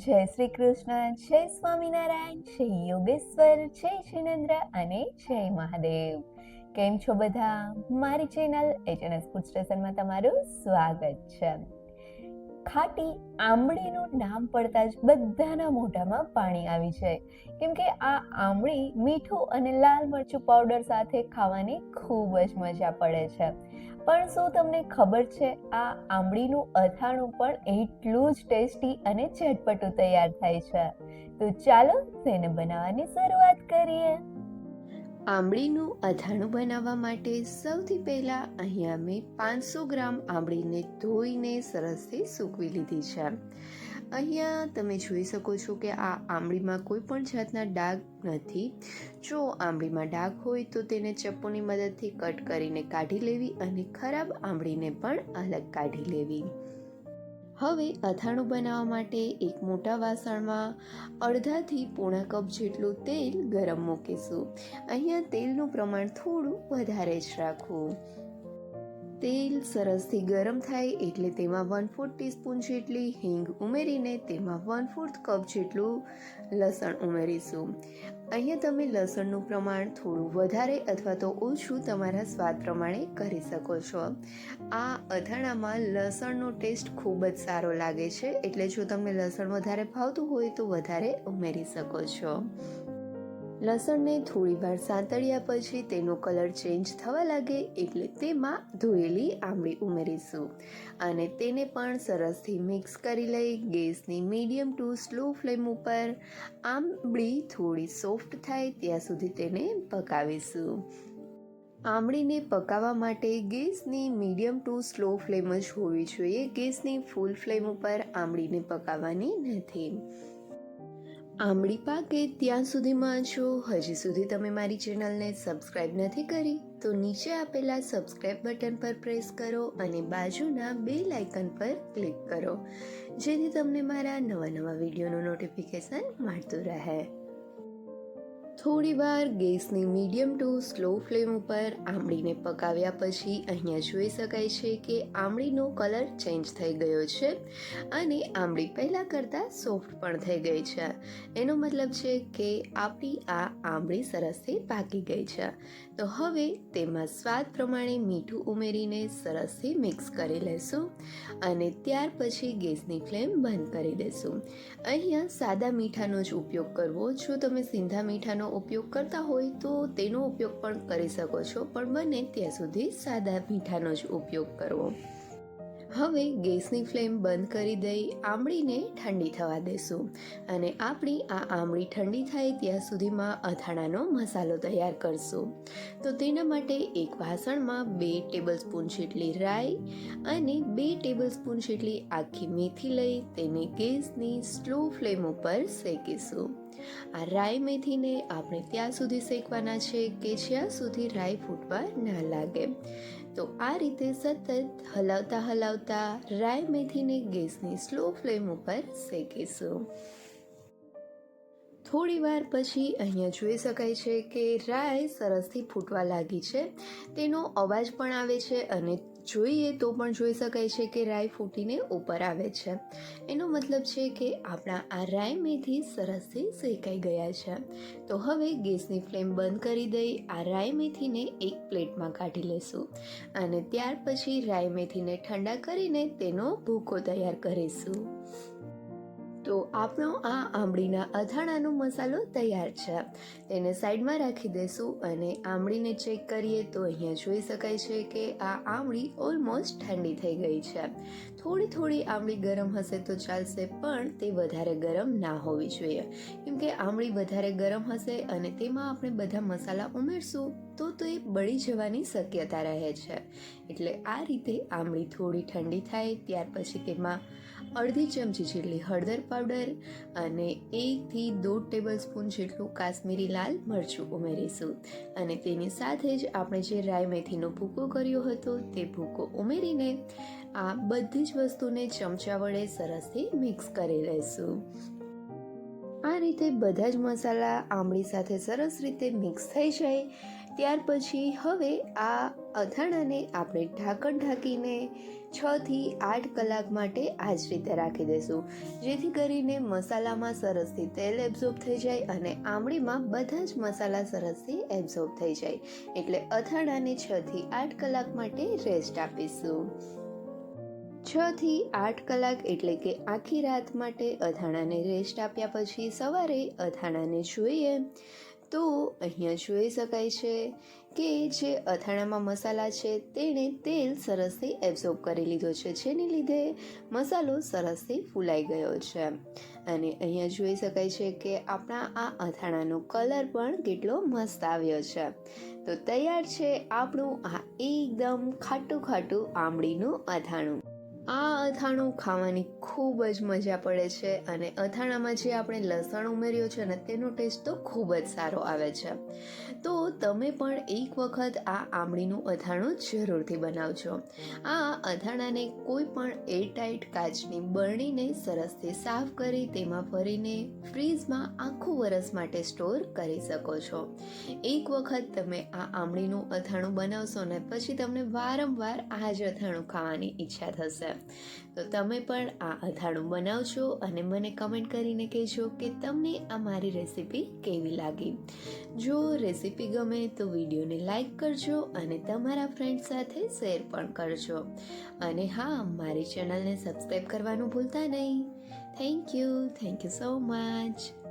જય શ્રી કૃષ્ણ, જય સ્વામિનારાયણ, જય યોગેશ્વર, જય જિનેન્દ્ર અને જય મહાદેવ. કેમ છો બધા? મારી ચેનલ HNS ફૂડ સ્ટેશનમાં તમારું સ્વાગત છે. ખાટી આંબળીનું નામ પડતા જ બધાના મોઢામાં પાણી આવી જાય, કેમ કે આ આંબળી મીઠું અને લાલ મરચું પાવડર સાથે ખાવાની ખૂબ જ મજા પડે છે. પણ શું તમને ખબર છે, આ આંબળીનું અથાણું પણ એટલું જ ટેસ્ટી અને ઝટપટું તૈયાર થાય છે. તો ચાલો તેને બનાવવાની શરૂઆત કરીએ. આંબળીનું અથાણું બનાવવા માટે સૌથી પહેલાં અહીંયા મેં 500 ગ્રામ આંબળીને ધોઈને સરસથી સૂકવી લીધી છે. અહીંયા તમે જોઈ શકો છો કે આ આંબળીમાં કોઈ પણ જાતના ડાઘ નથી. જો આંબળીમાં ડાઘ હોય તો તેને ચપ્પુની મદદથી કટ કરીને કાઢી લેવી અને ખરાબ આંબળીને પણ અલગ કાઢી લેવી. હવે અથાણું બનાવવા માટે એક મોટા વાસણમાં અડધાથી પોણા કપ જેટલું તેલ ગરમ મૂકીશું. અહીંયા તેલનું પ્રમાણ થોડું વધારે જ રાખવું. તેલ સરસથી ગરમ થાય એટલે તેમાં 1/4 ટીસ્પૂન જેટલી હિંગ ઉમેરીને તેમાં 1/4 કપ જેટલું લસણ ઉમેરીશું. અહીંયા તમે લસણનું પ્રમાણ થોડું વધારે અથવા તો ઓછું તમારા સ્વાદ પ્રમાણે કરી શકો છો. આ અથાણામાં લસણનો ટેસ્ટ ખૂબ જ સારો લાગે છે, એટલે જો તમને લસણ વધારે ભાવતું હોય તો વધારે ઉમેરી શકો છો. લસણને થોડી વાર સાંતળ્યા પછી તેનો કલર ચેન્જ થવા લાગે એટલે તેમાં ધોયેલી આંબળી ઉમેરીશું અને તેને પણ સરસથી મિક્સ કરી લઈ ગેસની મીડિયમ ટુ સ્લો ફ્લેમ ઉપર આંબળી થોડી સોફ્ટ થાય ત્યાં સુધી તેને પકાવીશું. આંબળીને પકાવવા માટે ગેસની મીડિયમ ટુ સ્લો ફ્લેમ જ હોવી જોઈએ. ગેસની ફૂલ ફ્લેમ ઉપર આંબળીને પકાવવાની નથી. આંબળી પાકે ત્યાં સુધીમાં જો હજી સુધી તમે મારી ચેનલને સબસ્ક્રાઈબ નથી કરી તો નીચે આપેલા સબસ્ક્રાઈબ બટન પર પ્રેસ કરો અને બાજુના બેલ આઇકન પર ક્લિક કરો, જેથી તમને મારા નવા વિડીયોનું નોટિફિકેશન મળતું રહે. થોડી વાર ગેસની મીડિયમ ટુ સ્લો ફ્લેમ ઉપર આંબળીને પકાવ્યા પછી અહીંયા જોઈ શકાય છે કે આંબળીનો કલર ચેન્જ થઈ ગયો છે અને આંબળી પહેલાં કરતાં સોફ્ટ પણ થઈ ગઈ છે. એનો મતલબ છે કે આપણી આ આંબળી સરસથી પાકી ગઈ છે. તો હવે તેમાં સ્વાદ પ્રમાણે મીઠું ઉમેરીને સરસથી મિક્સ કરી લેશું અને ત્યાર પછી ગેસની ફ્લેમ બંધ કરી દેશું. અહીંયા સાદા મીઠાનો જ ઉપયોગ કરવો. જો તમે સિંધા મીઠાનો ઉપયોગ કરતા હોય તો તેનો ઉપયોગ પણ કરી શકો છો, પણ બને ત્યાં સુધી સાદા મીઠાનો જ ઉપયોગ કરવો. હવે ગેસની ફ્લેમ બંધ કરી દઈ આંબળીને ઠંડી થવા દેશું અને આપણી આ આંબળી ઠંડી થાય ત્યાં સુધીમાં અથાણાનો મસાલો તૈયાર કરશું. તો તેના માટે એક વાસણમાં 2 ટેબલસ્પૂન જેટલી રાઈ અને 2 ટેબલસ્પૂન જેટલી આખી મેથી લઈ તેને ગેસની સ્લો ફ્લેમ ઉપર શેકીશું. આ રાઈ મેથીને આપણે ત્યાં સુધી શેકવાના છે કે જ્યાં સુધી રાઈ ફૂટવા ના લાગે. તો આ રીતે સતત હલાવતા રાઈ મેથીને ગેસની સ્લો ફ્લેમ ઉપર શેકીશું. થોડી વાર પછી અહીંયા જોઈ શકાય છે કે રાઈ સરસથી ફૂટવા લાગી છે. તેનો અવાજ પણ આવે છે અને જોઈએ તો પણ જોઈ શકાય છે કે રાઈ ફૂટીને ઉપર આવે છે. એનો મતલબ છે કે આપણા આ રાઈ મેથી સરસથી શેકાઈ ગયા છે. તો હવે ગેસની ફ્લેમ બંધ કરી દઈ આ રાઈ મેથીને એક પ્લેટમાં કાઢી લેશું અને ત્યાર પછી રાઈ મેથીને ઠંડા કરીને તેનો ભૂકો તૈયાર કરીશું. તો આપણો આ આંબળીના અથાણાનો મસાલો તૈયાર છે. તેને સાઈડમાં રાખી દઈશું અને આંબળીને ચેક કરીએ તો અહીંયા જોઈ શકાય છે કે આ આંબળી ઓલમોસ્ટ ઠંડી થઈ ગઈ છે. થોડી આંબળી ગરમ હશે તો ચાલશે, પણ તે વધારે ગરમ ના હોવી જોઈએ, કેમકે આંબળી વધારે ગરમ હશે અને તેમાં આપણે બધા મસાલા ઉમેરશું તો તે બળી જવાની શક્યતા રહે છે. એટલે આ રીતે આંબળી થોડી ઠંડી થાય ત્યાર પછી તેમાં અડધી ચમચી જેટલી હળદર પાવડર અને 1 થી 1.5 ટેબલસ્પૂન જેટલું કાશ્મીરી લાલ મરચું ઉમેરીશું અને તેની સાથે જ આપણે જે રાઈ મેથીનો ભૂકો કર્યો હતો તે ભૂકો ઉમેરીને આ બધી જ વસ્તુને ચમચા વડે સરસથી મિક્સ કરી લઈશું. આ રીતે બધા જ મસાલા આંબળી સાથે સરસ રીતે મિક્સ થઈ જાય ત્યાર પછી હવે આ અથાણાને આપણે ઢાંકણ ઢાંકીને 6 થી 8 કલાક માટે આ જ રીતે રાખી દઈશું, જેથી કરીને મસાલામાં સરસથી તેલ એબ્ઝોર્બ થઈ જાય અને આંબળીમાં બધા જ મસાલા સરસથી એબ્ઝોર્બ થઈ જાય. એટલે અથાણાને 6 થી 8 કલાક માટે રેસ્ટ આપીશું. 6 થી 8 કલાક એટલે કે આખી રાત માટે અથાણાને રેસ્ટ આપ્યા પછી સવારે અથાણાને જોઈએ તો અહીંયા જોઈ શકાય છે કે જે અથાણામાં મસાલા છે તેણે તેલ સરસથી એબ્ઝોર્બ કરી લીધો છે, જેને લીધે મસાલો સરસથી ફૂલાઈ ગયો છે. અને અહીંયા જોઈ શકાય છે કે આપણા આ અથાણાનો કલર પણ કેટલો મસ્ત આવ્યો છે. તો તૈયાર છે આપણું આ એકદમ ખાટું ખાટું આંબળીનું અથાણું. આ અથાણું ખાવાની ખૂબ જ મજા પડે છે અને અથાણામાં જે આપણે લસણ ઉમેર્યો છે ને તેનો ટેસ્ટ તો ખૂબ જ સારો આવે છે. તો તમે પણ એક વખત આ આંબળીનું અથાણું જરૂરથી બનાવજો. આ અથાણાને કોઈ પણ એરટાઈટ કાચની બરણીને સરસથી સાફ કરી તેમાં ભરીને ફ્રીઝમાં આખું વરસ માટે સ્ટોર કરી શકો છો. એક વખત તમે આ આંબળીનું અથાણું બનાવશો ને પછી તમને વારંવાર આ જ અથાણું ખાવાની ઈચ્છા થશે. તો તમે પણ આ અથાણું બનાવજો અને મને કમેન્ટ કરીને કહેજો કે તમને આ મારી રેસીપી કેવી લાગી. જો રેસીપી ગમે તો વિડીયોને લાઈક કરજો અને તમારા ફ્રેન્ડ સાથે શેર પણ કરજો. અને હા, મારી ચેનલને સબસ્ક્રાઈબ કરવાનું ભૂલતા નહીં. Thank you so much.